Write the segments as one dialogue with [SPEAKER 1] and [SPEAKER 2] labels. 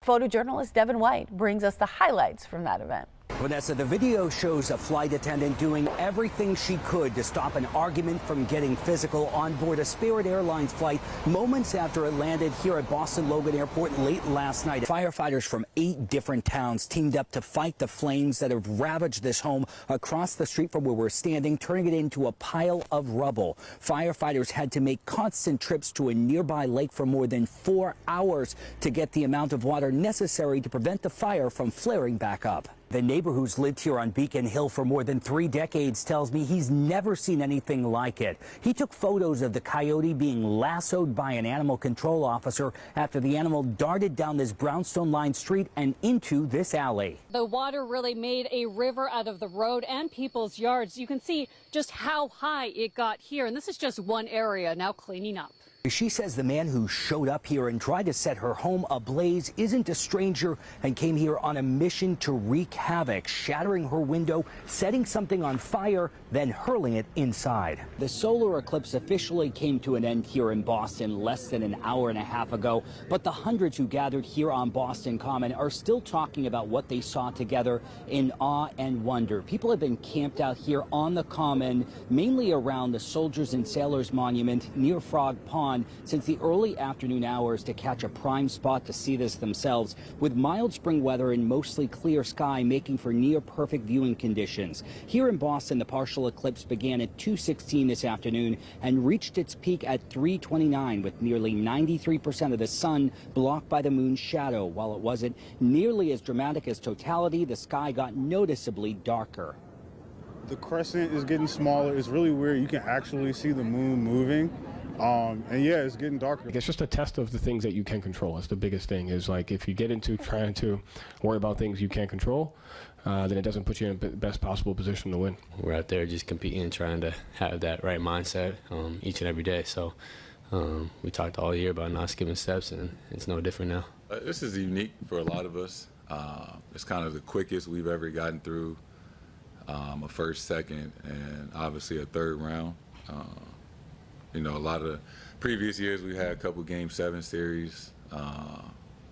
[SPEAKER 1] Photojournalist Devon brings us the highlights from that event.
[SPEAKER 2] Vanessa, the video shows a flight attendant doing everything she could to stop an argument from getting physical on board a Spirit Airlines flight moments after it landed here at Boston Logan Airport late last night. Firefighters from 8 different towns teamed up to fight the flames that have ravaged this home across the street from where we're standing, turning it into a pile of rubble. Firefighters had to make constant trips to a nearby lake for more than 4 hours to get the amount of water necessary to prevent the fire from flaring back up. The neighbor who's lived here on Beacon Hill for more than 3 decades tells me he's never seen anything like it. He took photos of the coyote being lassoed by an animal control officer after the animal darted down this brownstone-lined street and into this alley.
[SPEAKER 3] The water really made a river out of the road and people's yards. You can see just how high it got here, and this is just one area now cleaning up.
[SPEAKER 2] She says the man who showed up here and tried to set her home ablaze isn't a stranger and came here on a mission to wreak havoc, shattering her window, setting something on fire, then hurling it inside. The solar eclipse officially came to an end here in Boston less than an hour and a half ago, but the hundreds who gathered here on Boston Common are still talking about what they saw together in awe and wonder. People have been camped out here on the Common, mainly around the Soldiers and Sailors Monument near Frog Pond, since the early afternoon hours to catch a prime spot to see this themselves, with mild spring weather and mostly clear sky making for near perfect viewing conditions. Here in Boston, the partial eclipse began at 2:16 this afternoon and reached its peak at 3:29, with nearly 93% of the sun blocked by the moon's shadow. While it wasn't nearly as dramatic as totality, the sky got noticeably darker.
[SPEAKER 4] The crescent is getting smaller. It's really weird. You can actually see the moon moving. And yeah, it's getting darker.
[SPEAKER 5] It's just a test of the things that you can control. That's the biggest thing, is like if you get into trying to worry about things you can't control, then it doesn't put you in the best possible position to win.
[SPEAKER 6] We're out there just competing, trying to have that right mindset each and every day. So we talked all year about not skipping steps, and it's no different now.
[SPEAKER 7] This is unique for a lot of us. It's kind of the quickest we've ever gotten through a first, second, and obviously a third round. You know, a lot of the previous years we had a couple Game 7 series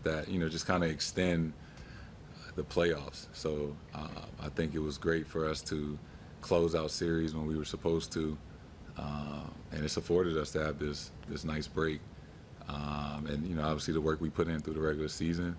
[SPEAKER 7] that, you know, just kind of extend the playoffs. So I think it was great for us to close out series when we were supposed to, and it's afforded us to have this nice break. And, you know, obviously the work we put in through the regular season,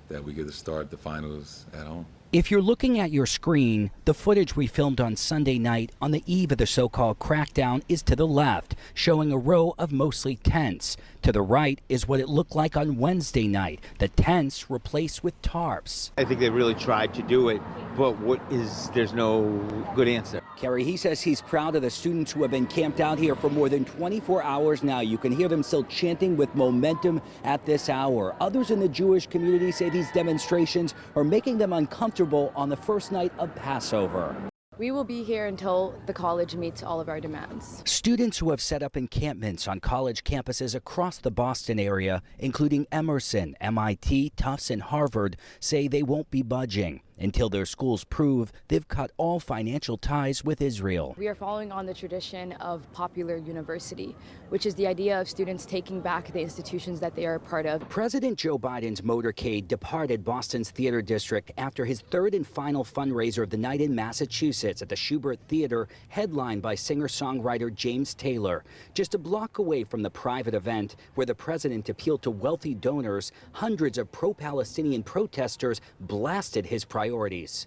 [SPEAKER 7] that we get to start the finals at home.
[SPEAKER 2] If you're looking at your screen, the footage we filmed on Sunday night on the eve of the so-called crackdown is to the left, showing a row of mostly tents. To the right is what it looked like on Wednesday night, the tents replaced with tarps.
[SPEAKER 8] I think they really tried to do it, but there's no good answer.
[SPEAKER 2] Kerry, he says he's proud of the students who have been camped out here for more than 24 hours now. You can hear them still chanting with momentum at this hour. Others in the Jewish community say these demonstrations are making them uncomfortable on the first night of Passover.
[SPEAKER 9] We will be here until the college meets all of our demands.
[SPEAKER 2] Students who have set up encampments on college campuses across the Boston area, including Emerson, MIT, Tufts, and Harvard, say they won't be budging until their schools prove they've cut all financial ties with Israel.
[SPEAKER 9] We are following on the tradition of popular university, which is the idea of students taking back the institutions that they are a part of. President Joe Biden's motorcade departed Boston's theater district after his third and final fundraiser of the night in Massachusetts at the Schubert Theater, headlined by singer-songwriter James Taylor. Just a block away from the private event where the president appealed to wealthy donors, hundreds of pro-Palestinian protesters blasted his priorities.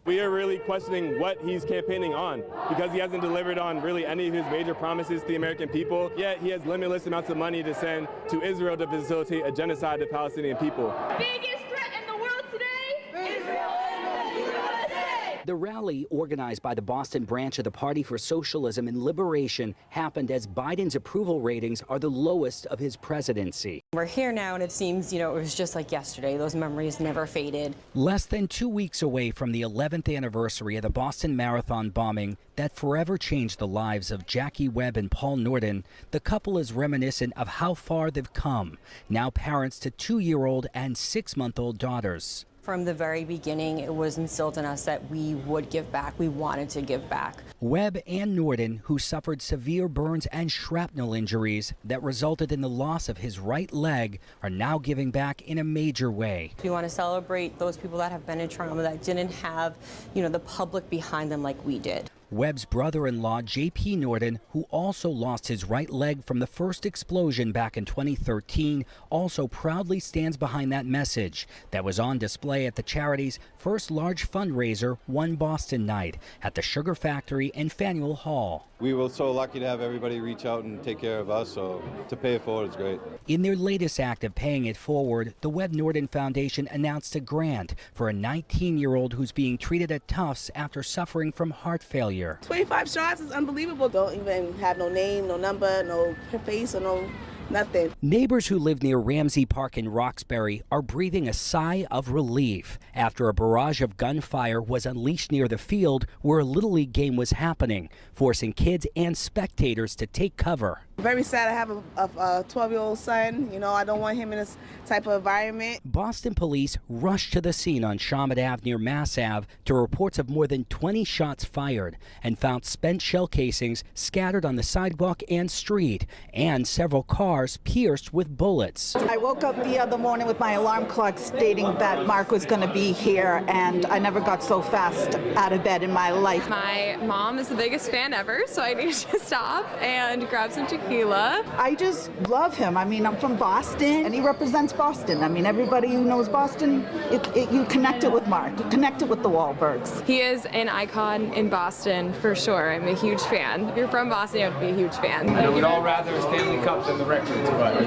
[SPEAKER 10] We are really questioning what he's campaigning on, because he hasn't delivered on really any of his major promises to the American people, yet he has limitless amounts of money to send to Israel to facilitate a genocide of Palestinian people.
[SPEAKER 11] Biggest threat in the world today, Israel and the USA!
[SPEAKER 2] The rally, organized by the Boston branch of the Party for Socialism and Liberation, happened as Biden's approval ratings are the lowest of his presidency.
[SPEAKER 12] We're here now, and it seems, it was just like yesterday. Those memories never faded.
[SPEAKER 2] Less than 2 weeks away from the 11th anniversary of the Boston Marathon bombing that forever changed the lives of Jackie Webb and Paul Norden, the couple is reminiscent of how far they've come, now parents to 2-year-old and 6-month-old daughters.
[SPEAKER 12] From the very beginning, it was instilled in us that we would give back. We wanted to give back.
[SPEAKER 2] Webb and Norden, who suffered severe burns and shrapnel injuries that resulted in the loss of his right leg, are now giving back in a major way.
[SPEAKER 12] We want to celebrate those people that have been in trauma that didn't have, the public behind them like we did.
[SPEAKER 2] Webb's brother-in-law, J.P. Norden, who also lost his right leg from the first explosion back in 2013, also proudly stands behind that message that was on display at the charity's first large fundraiser, One Boston Night, at the Sugar Factory in Faneuil Hall.
[SPEAKER 13] We were so lucky to have everybody reach out and take care of us, so to pay it forward is great.
[SPEAKER 2] In their latest act of paying it forward, the Webb Norden Foundation announced a grant for a 19-year-old who's being treated at Tufts after suffering from heart failure.
[SPEAKER 14] 25 shots is unbelievable. Don't even have no name, no number, no face, or no nothing.
[SPEAKER 2] Neighbors who live near Ramsey Park in Roxbury are breathing a sigh of relief after a barrage of gunfire was unleashed near the field where a Little League game was happening, forcing kids and spectators to take cover.
[SPEAKER 14] Very sad. I have a 12-year-old son. I don't want him in this type of environment.
[SPEAKER 2] Boston police rushed to the scene on Shawmut Ave near Mass Ave to reports of more than 20 shots fired and found spent shell casings scattered on the sidewalk and street and several cars pierced with bullets.
[SPEAKER 15] I woke up the other morning with my alarm clock stating that Mark was going to be here, and I never got so fast out of bed in my life.
[SPEAKER 16] My mom is the biggest fan ever, so I needed to stop and grab some tequila.
[SPEAKER 15] I just love him. I mean, I'm from Boston, and he represents Boston. I mean, everybody who knows Boston, you connected with Mark. You connected with the Wahlbergs.
[SPEAKER 16] He is an icon in Boston, for sure. I'm a huge fan. If you're from Boston, you have to be a huge fan.
[SPEAKER 17] I know we'd all rather a Stanley Cup than the records, but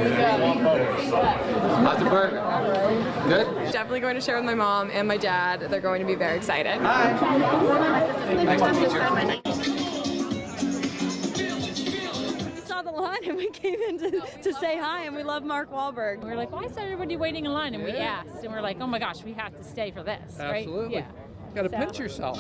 [SPEAKER 17] how's the burger? Good?
[SPEAKER 16] Definitely going to share with my mom and my dad. They're going to be very excited.
[SPEAKER 17] Hi. Nice to meet you.
[SPEAKER 3] The line and we came in to say hi, and we love Mark Wahlberg. We were like, why is everybody waiting in line? And we asked, and we're like, oh my gosh, we have to stay for this, right?
[SPEAKER 17] Absolutely.
[SPEAKER 3] Yeah.
[SPEAKER 17] You got to pinch yourself.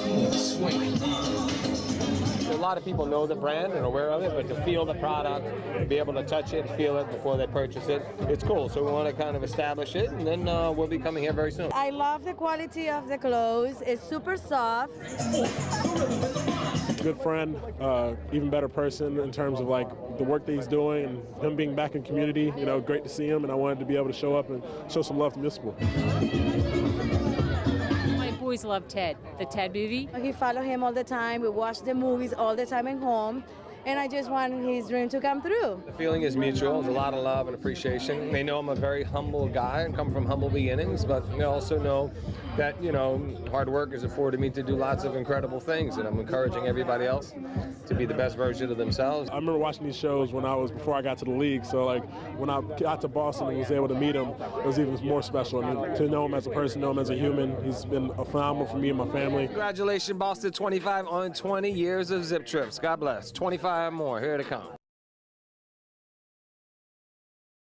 [SPEAKER 18] A lot of people know the brand and are aware of it, but to feel the product, be able to touch it, feel it before they purchase it, it's cool. So we want to kind of establish it, and then we'll be coming here very soon.
[SPEAKER 19] I love the quality of the clothes. It's super soft.
[SPEAKER 10] Good friend, even better person in terms of like the work that he's doing and him being back in community. Great to see him, and I wanted to be able to show up and show some love to Municipal.
[SPEAKER 3] My boys love Ted, the Ted movie.
[SPEAKER 19] We follow him all the time. We watch the movies all the time at home. And I just want his dream to come through.
[SPEAKER 18] The feeling is mutual. There's a lot of love and appreciation. They know I'm a very humble guy and come from humble beginnings, but they also know that, hard work has afforded me to do lots of incredible things, and I'm encouraging everybody else to be the best version of themselves.
[SPEAKER 10] I remember watching these shows before I got to the league, so like when I got to Boston and was able to meet him, it was even more special. I mean, to know him as a person, know him as a human, he's been phenomenal for me and my family.
[SPEAKER 18] Congratulations, Boston 25 on 20 years of Zip Trips. God bless. 25 more here to come.